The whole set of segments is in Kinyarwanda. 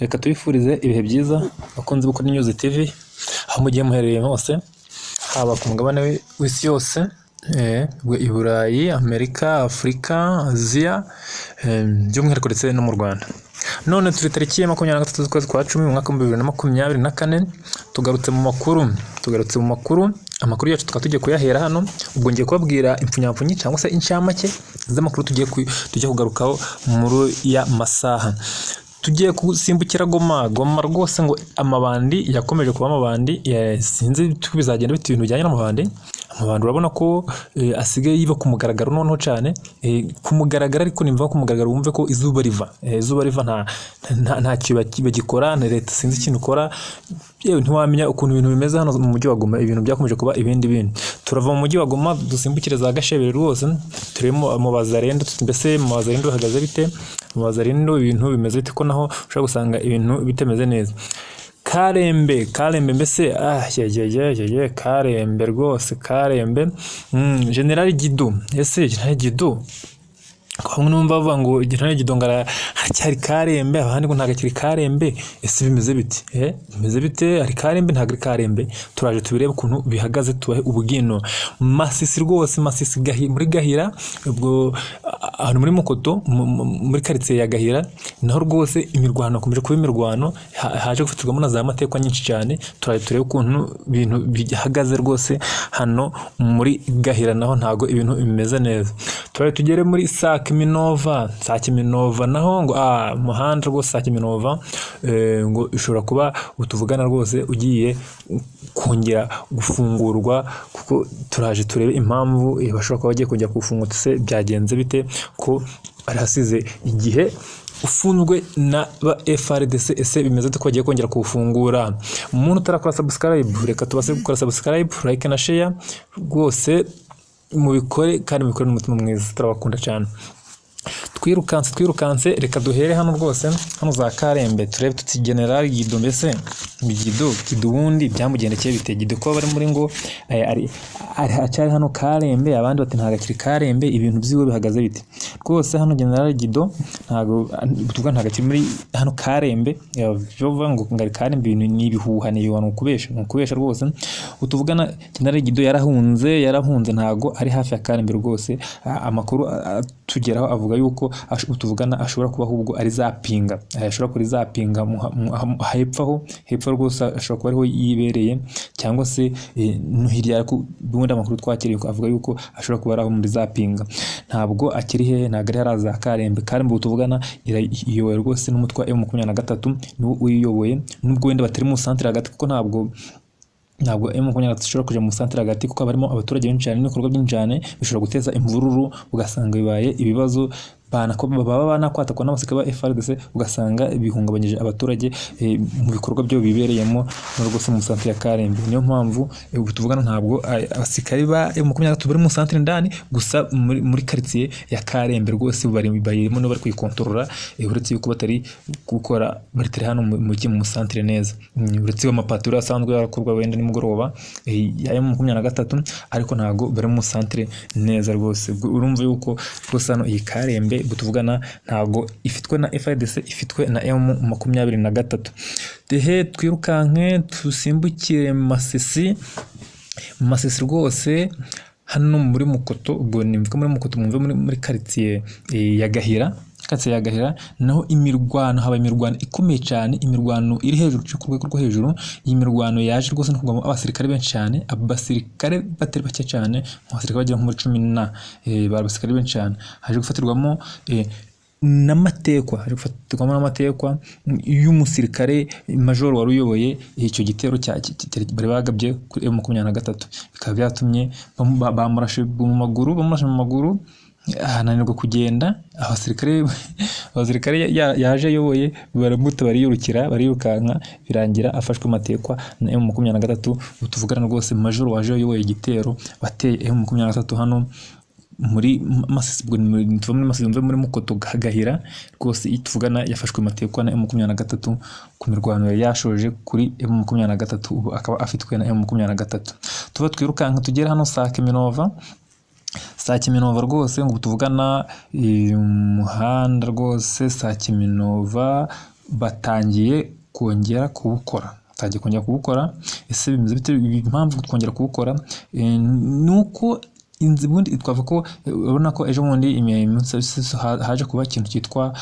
Reka tubifurize ibihe byiza bakunze gukora News TV aho mugiye muherereye hose, haba ku mugabane w'isi yose, i Burayi, Amerika, Afurika, Aziya, by'umwihariko ndetse no mu Rwanda. None turi tariki ya 23 z'ukwezi kwa 10 mu mwaka wa 2024, tugarutse mu makuru. Amakuru yacu tukaba tugiye kuyahera hano. Ubwo ngiye kubabwira impfunyapfunyi cyangwa se inshamake z'amakuru tugiye kugarukaho muri ya masaha. Tugiye gusimbukira Goma rwose, ngo amabandi yakomeje kuba amabandi, sinzi bizagenda bita ibintu bijyanye n'amabandi. Urabona ko asigaye yiba ku mugaragaro noneho cyane, ku mugaragaro, ariko nimva ku mugaragaro wumve ko izuba riva nta kiba gikora, na leta sinzi ikintu ukora, yewe ntiwamenya ukuntu ibintu bimeze hano mu mujyi wa Goma. Ibintu byakomeje kuba ibindi. Turava mu mujyi wa Goma dusimbukire za Gashebere rwose, turimo mu Bazarendo. Mbese mu Bazarendo bihagaze bite? Mu Bazarendo ibintu bimeze bite? Ko naho ushobora gusanga ibintu bitemeze neza. Karembe mbese Karembe rwose, General Gido. Ese General Gido bamwe numva bavuga ngo General Gido haracyari Karembe, abandi ngo ntago akiri Karembe. Ese bimeze bite? Bimeze bite? Ari Karembe ntago ari Karembe? Turaje tubirebe ukuntu bihagaze, tubahe ubugino. Masisi rwose, Masisi muri Gahira, ubwo ahantu muri Mukoto, muri quartier ya Gahira, naho rwose imirwano akomeje kuba imirwano, haje gufatirwamo na za matekwa nyinshi cyane. Turaje turebe ukuntu ibintu bihagaze rwose hano muri Gahira, naho ntago ibintu bimeze neza. Turaje tugere muri Sake Minova naho ngo muhanda rwose Sake Minova, ngo ishobora kuba utuvugana rwose ugiye kongera gufungurwa, kuko turaje turebe impamvu bashobora kuba bagiye kongera gufungura. Se byagenze bite ko ari hasize igihe ufunzwe na ba FRDC? Ese bimeze ko bagiye kongera kuwufungura? Umuntu utarakora subscribe, reka tubase gukora subscribe, like na share rwose mubikore, kandi mubikore n'umutima mwiza, turabakunda cyane. Twirukanse reka duhere hano rwose, hano za Karembe turebe tuti General Gido. Mbese Gido ubundi byamugendekeye bite? Gido ko bari muri ngo ari acyari hano Karembe, abandi bati ntago akiri Karembe, ibintu byiwe bihagaze bite? Rwose hano General Gido ntago akiri muri hano Karembe, byo ngo ngari Karembe, ibintu ni ibihuha, ni ukubesha rwose. Utuvugana General Gido yarahunze, ntago ari hafi ya Karembe rwose. Amakuru tugeraho avuga yuko utuvugana ashobora kuba ahubwo ari zapinga, hepfo rwose, ashobora kuba ariho yibereye, cyangwa se no hirya y'ubundi amakuru twakiriye avuga yuko ashobora kuba ari aho muri zapinga. Ntabwo akiri hehe, ntabwo ari haraza Karembe. Utuvugana iyoboye rwose n'umutwe wa M23, niwo uyiyoboye, nubwo wenda batari mu centre hagati, kuko ntabwo M23 ishobora kuja mu centre hagati, kuko barimo abaturage benshi cyane n'ibikorwa byinshi cyane bishobora guteza imvururu, ugasanga bibaye ibibazo, baba banakwatakwa n'abasirikare ba FRDC, ugasanga bihungabanyije abaturage mu bikorwa byo bibereyemo rwose mu centre ya Karembe. Niyo mpamvu tuvugana ntabwo abasirikare ba M23 bari mu centre ndani, gusa muri quartier ya Karembe rwose barimo no bari kwikontorora, uretse yuko batari gukora, bari hano mu centre neza, uretse amapaturo asanzwe yarakorwa wenda nimugoroba ya M23, ariko ntago bari mu centre neza rwose. Urumva yuko rwose hano iyi Karembe tuvugana ntago ifitwe na FRDC, ifitwe na M23. Dehe twirukanke tusimbukire Masisi rwose, hano muri Mukoto. Ubwo nimvuga muri Mukoto, mwumve muri quartier ya Gahira, naho haba imirwano ikomeye cyane, imirwano iri hejuru ku rwego rwo hejuru. Iyi mirwano yaje rwose no kugwamo abasirikare benshi cyane, abasirikare batari bake cyane, abasirikare bagera muri 10 abasirikare benshi cyane. Haje gufatirwamo n'amatekwa y'umusirikare major wari uyoboye icyo gitero bari bagabye kuri M23, bikaba byatumye bamurashe mu maguru, ahananirwa kugenda. Abasirikare yaje ayoboye baramuta, barirukanka, birangira afashwe matekwa na M23. Utuvugana rwose major waje ayoboye igitero bateye M23 hano muri Masisi. Muri Mukoto Gahira rwose ituvugana yafashwe matekwa na M23 ku mirwano yashoje kuri M23, ubu akaba afitwe na M23. Tuba twirukanka tugera hano Sake Minova rwose, ngo tuvugana umuhanda rwose Sake Minova batangiye kongera kubukora. Ese bimeze bite? Impamvu twongera kubukora nuko ubundi twavuga ko urabona ko ejo bundi haje kuba ikintu cyitwa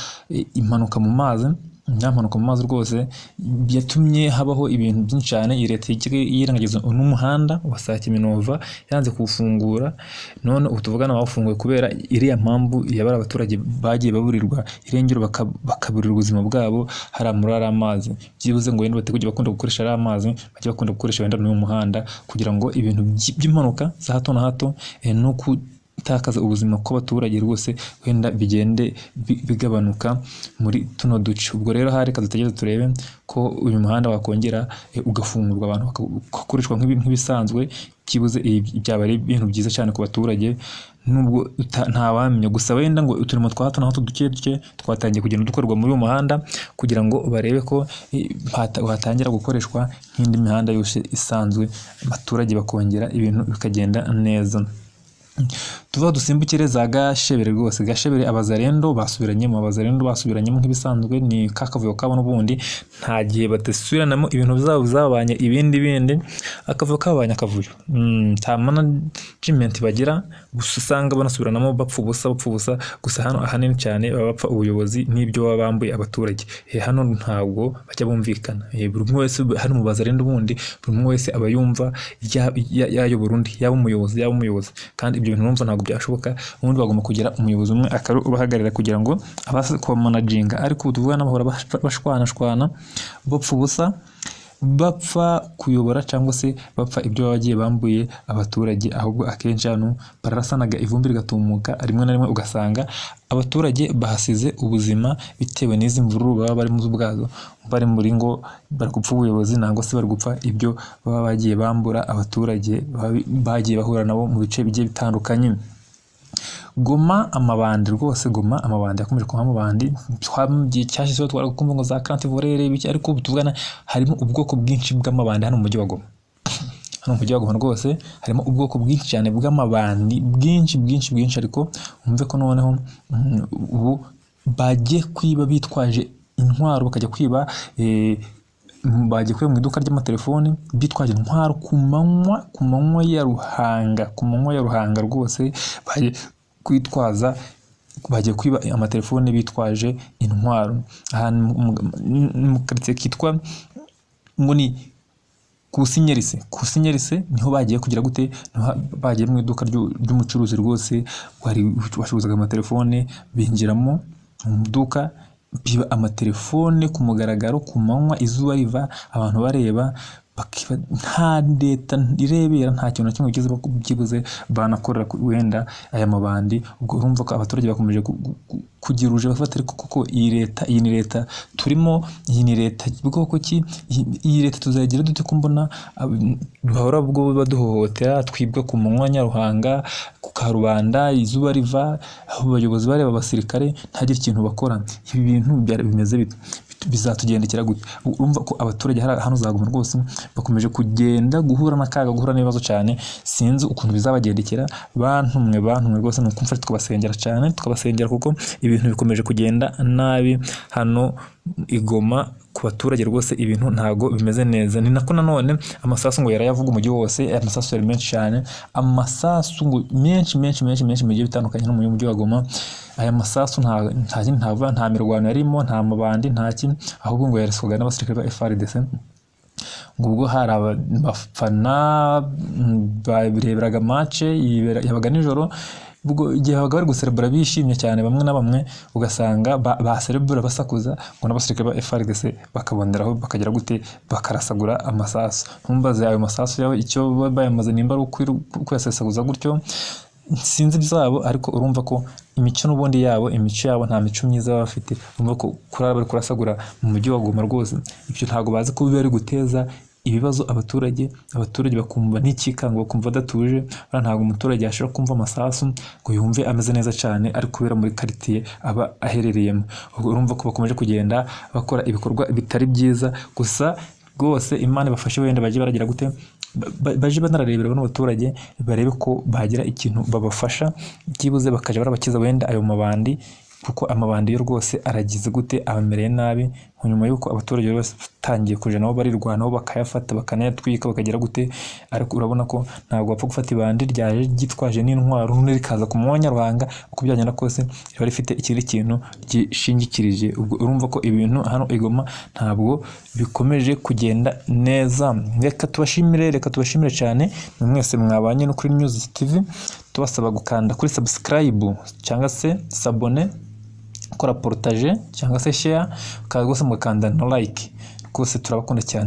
impanuka mu mazi. Mpanuka mu mazi rwose yatumye habaho ibintu byinshi cyane. Iyi leta yirengagiza n'umuhanda wa Sake Minova yanze kuwufungura, none ubu tuvugana bawufunguye kubera iriya mpamvu yabara abaturage bagiye baburirwa irengero bakaburira ubuzima bwabo hariya muri ariya mazi. Byibuze ngo wenda bateguje bakunda gukoresha ariya mazi, bajye bakunda gukoresha wenda n'uyu muhanda kugira ngo ibintu by'impanuka za hato na hato no gutakaza ubuzima kw'abaturage rwose wenda bigende bigabanuka muri tuno duce. Ubwo rero reka dutegereze turebe ko uyu muhanda wakongera ugafungurwa abantu bagakoreshwa nk'ibisanzwe. Byibuze byaba ari ibintu byiza cyane ku baturage, nubwo ntawamenya. Gusa wenda ngo uturimo twa hato na hato duke twatangiye kugenda dukorwa muri uyu muhanda kugira ngo barebe ko hatangira gukoreshwa nk'indi mihanda yose isanzwe, abaturage bakongera ibintu bikagenda neza. Tuva dusimbukire za Gashebere rwose. Gashebere abazarendo basubiranyemo nk'ibisanzwe, ni kakavuyo kabo n'ubundi nta gihe badasubiranamo ibintu byabo zabanye ibindi akavuyo kabanye akavuyo. Nta management bagira, gusa usanga banasubiranamo bapfa ubusa. Gusa hano ahanini cyane baba bapfa ubuyobozi n'ibyo baba bambuye abaturage. Hano ntabwo bajya bumvikana. Buri umwe wese hano mu bazarendo ubundi buri umwe wese aba yumva yayobora undi, yaba umuyobozi kandi ibyo bintu numva ntabwo byashoboka. Ubundi bagomba kugira umuyobozi umwe ubahagarira kugira ngo abase kubamanaginga, ariko tuvuga n'abahora bashwana bapfa ubusa, bapfa kuyobora cyangwa se bapfa ibyo baba bagiye bambuye abaturage. Ahubwo akenshi hano bararasanaga ivumbi rigatumuka, rimwe na rimwe ugasanga abaturage bahasize ubuzima bitewe n'izi mvururu baba bari mu bwazo, bari muri ngo bari gupfa ubuyobozi nangwa se bari gupfa ibyo baba bagiye bambura abaturage bagiye bahura nabo mu bice bigiye bitandukanye. Goma amabandi rwose, Goma amabandi yakomeje kuba amabandi. Cyashizeho twarakumva ngo za Crainte Volere biki, ariko tuvugana harimo ubwoko bwinshi bw'amabandi hano mu mujyi wa Goma. Hano mu mujyi wa Goma rwose harimo ubwoko bwinshi cyane bw'amabandi, bwinshi, ariko umve ko noneho ubu bagiye kwiba bitwaje intwaro, bakajya kwiba bagiye kwiba mu iduka ry'amatelefoni bitwaje intwaro ku manywa ya ruhanga rwose. Bagiye kwiba amatelefone bitwaje intwaro ahantu mu quartier kitwa Nguni ku Sinyerise niho bagiye kugira gute, bagiye mu iduka ry'umucuruzi rwose wacuruzaga amatelefone, binjiramo mu duka biba amatelefone ku mugaragaro ku manywa, izuba riva, abantu bareba, nta leta irebera, nta kintu na kimwe byibuze banakorera wenda aya mabandi. Ubwo urumva ko abaturage bakomeje kugira uje bafata, ariko kuko iyi ni leta turimo, iyi ni leta bwoko ki, iyi leta tuzagira dute ko mbona bahora bwo baduhohotera, twibwa ku manywa Nyaruhanga, ku Karubanda, izuba riva, abayobozi bareba abasirikare ntagire ikintu bakora. Ibi bintu bimeze bite? Bizatugendekera gute? Urumva ko abaturage hano uzaguma rwose bakomeje kugenda guhura n'akaga, guhura n'ibibazo cyane. Sinzi ukuntu bizabagendekera. Bantumwe rwose ni ukumva tukabasengera kuko ibintu bikomeje kugenda nabi hano Igoma ku baturage rwose. Ibintu ntago bimeze neza. Ni nako nanone amasasu ngo yarayavuga umujyi wose, amasasu yari menshi cyane, amasasu ngo menshi mu gihe bitandukanye no mu mujyi wa Goma. Aya masasu nta mirwano yarimo, nta mabandi, nta kintu, ahubwo ngo yaraswaga n'abasirikare ba FARDC. ngo ubwo hari abafana babireberaga match yabaga nijoro, ubwo igihe babaga bari guserebura bishimye cyane, bamwe na bamwe ugasanga baserebura basakuza, ngo n'abasirikare ba FARDC bakabonderaho bakagira gute bakarasagura amasasu. Ntumbaze ayo masasu yawe icyo bayamaze nimba ari ukwiyasesaguza gutyo, sinzi byabo, ariko urumva ko imico n'ubundi yabo, imico yabo nta mico myiza baba bafite. Urumva ko kurara bari kurasagura mu mujyi wa Goma rwose, ibyo ntago bazi ko bari guteza ibibazo abaturage bakumva n'ikikanga, bakumva adatuje. Ntabwo umuturage yashobora kumva amasasu ngo yumve ameze neza cyane ari kubera muri quartier aba aherereyemo. Urumva ko bakomeje kugenda bakora ibikorwa bitari byiza, gusa rwose Imana bafashe wenda baje baragira gute, baje banararebera n'abaturage barebe ko bagira ikintu babafasha, byibuze bakaje barabakiza wenda ayo mabandi kuko amabandi yo rwose aragize gute, abamereye nabi, nyuma y'uko abaturage bose batangiye kuja nabo barirwanaho bakayafata bakanayatwika bakagira gute. Ariko urabona ko ntabwo bapfa gufata ibandi ryaje ryitwaje n'intwaro n'undi rikaza ku mwanya ruhanga, uko byagenda kose riba rifite ikindi kintu gishingikirije. Ubwo urumva ko ibintu hano i Goma ntabwo bikomeje kugenda neza. Reka tubashimire cyane mwese mwabanye no kuri News TV, tubasaba gukanda kuri subscribe cyangwa se s'abonner, gukora partage cyangwa se share, kandi rwose mugakanda no like. Rwose turabakunda cyane.